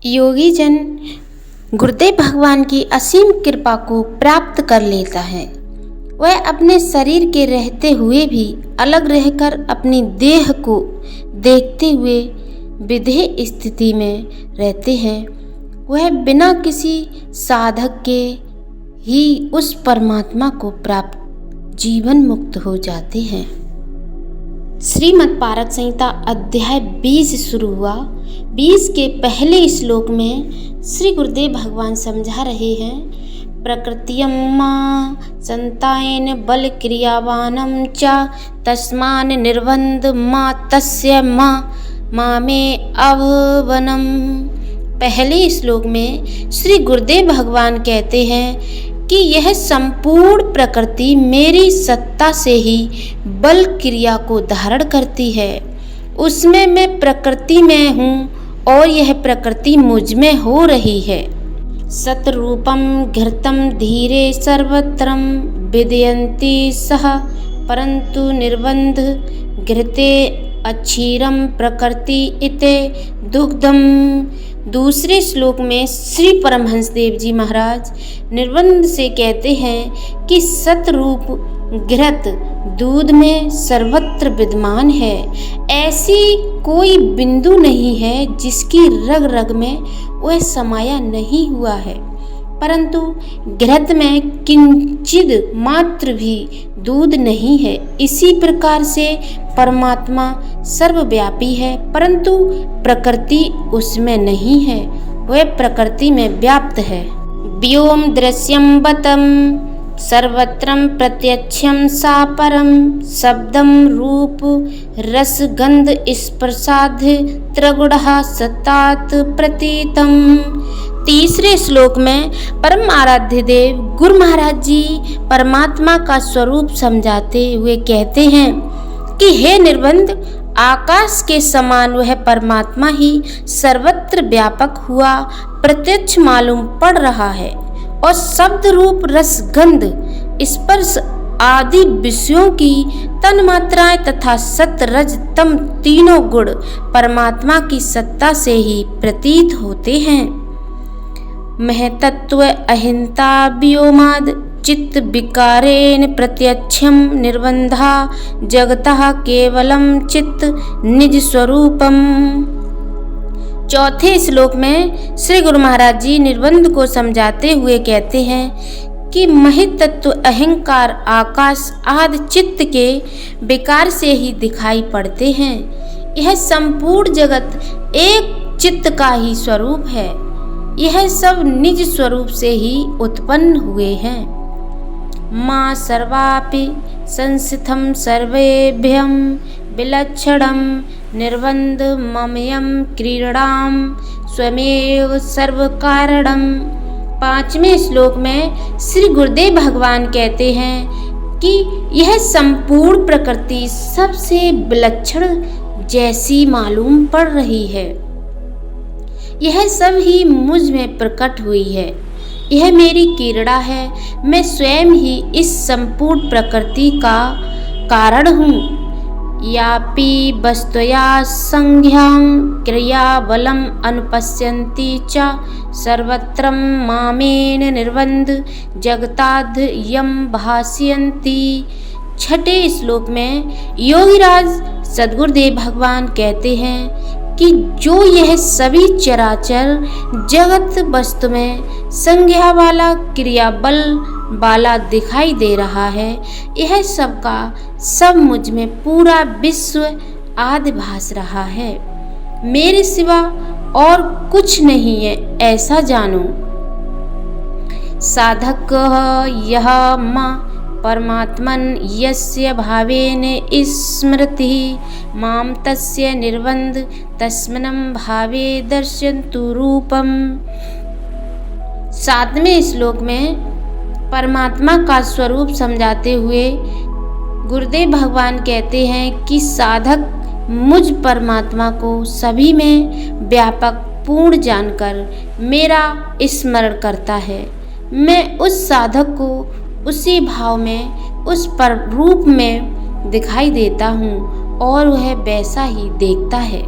योगी जन गुरुदेव भगवान की असीम कृपा को प्राप्त कर लेता है। वह अपने शरीर के रहते हुए भी अलग रहकर अपनी देह को देखते हुए विधेय स्थिति में रहते हैं। वह बिना किसी साधक के ही उस परमात्मा को प्राप्त जीवन मुक्त हो जाते हैं। श्रीमद् पारक संहिता अध्याय 20 शुरू हुआ। 20 के पहले श्लोक में श्री गुरुदेव भगवान समझा रहे हैं, प्रकृतियं मा संतायन बल क्रियावानम च तस्मान निर्बंध मा तस्य मामे अववनम। पहले श्लोक में श्री गुरुदेव भगवान कहते हैं कि यह संपूर्ण प्रकृति मेरी सत्ता से ही बल क्रिया को धारण करती है। उसमें मैं प्रकृति में हूँ और यह प्रकृति मुझ में हो रही है। सतरूपम घृतम धीरे सर्वत्रम विदयन्ति सह परंतु निर्बंध घृते अक्षीरम प्रकृति इते दुग्धम। दूसरे श्लोक में श्री परमहंस देव जी महाराज निर्बंध से कहते हैं कि सतरूप घृत दूध में सर्वत्र विद्यमान है। ऐसी कोई बिंदु नहीं है जिसकी रग रग में वह समाया नहीं हुआ है, परंतु घृत में किंचित मात्र भी दूध नहीं है। इसी प्रकार से परमात्मा सर्वव्यापी है, परंतु प्रकृति उसमें नहीं है, वह प्रकृति में व्याप्त है। व्योम दृश्यम बतम सर्वत्रम प्रत्यक्षम सा परम शब्दम रूप रस गंध स्पर्शाद त्रिगुणः सतात प्रतीतम। तीसरे श्लोक में परम आराध्य देव गुरु महाराज जी परमात्मा का स्वरूप समझाते हुए कहते हैं कि हे निर्बंध, आकाश के समान वह परमात्मा ही सर्वत्र व्यापक हुआ प्रत्यक्ष मालूम पड़ रहा है और शब्द रूप रस गंध स्पर्श आदि विषयों की तन्मात्राएं तथा सत रज तम तीनों गुण परमात्मा की सत्ता से ही प्रतीत होते हैं। महतत्व अहिंता व्योमाद चित्त विकारेण प्रत्यक्षम निर्बंधा जगतः केवलम चित्त निज स्वरूपम। चौथे श्लोक में श्री गुरु महाराज जी निर्बंध को समझाते हुए कहते हैं कि महित तत्व अहंकार आकाश आदि चित्त के विकार से ही दिखाई पड़ते हैं। यह संपूर्ण जगत एक चित्त का ही स्वरूप है। यह सब निज स्वरूप से ही उत्पन्न हुए हैं। माँ सर्वापि संस्थितम सर्वेभ्यं विलक्षणम निर्बंध ममयम क्रीडाम स्वमेव सर्व कारणम। पांचवें श्लोक में श्री गुरुदेव भगवान कहते हैं कि यह संपूर्ण प्रकृति सबसे विलक्षण जैसी मालूम पड़ रही है। यह सब ही मुझ में प्रकट हुई है। यह मेरी क्रीड़ा है। मैं स्वयं ही इस संपूर्ण प्रकृति का कारण हूँ। यापि वस्तुया संज्ञां क्रियाबलम अनुपश्यन्ति च सर्वत्र मामेन निर्बंध जगताद् यम भाष्यन्ति। छठे श्लोक में योगीराज सद्गुरुदेव भगवान कहते हैं कि जो यह सभी चराचर जगत वस्तु में संज्ञा वाला क्रियाबल वाला दिखाई दे रहा है, यह सब का सब मुझ में पूरा विश्व आदि भास रहा है। मेरे सिवा और कुछ नहीं है, ऐसा जानो। साधक यह मां परमात्मन यस्य भावेन स्मृति माम तस्य निर्बंध तस्मनं भावे दर्शन्तु रूपम। सातवें श्लोक में परमात्मा का स्वरूप समझाते हुए गुरुदेव भगवान कहते हैं कि साधक मुझ परमात्मा को सभी में व्यापक पूर्ण जानकर मेरा स्मरण करता है। मैं उस साधक को उसी भाव में उस पर रूप में दिखाई देता हूँ और वह वैसा ही देखता है।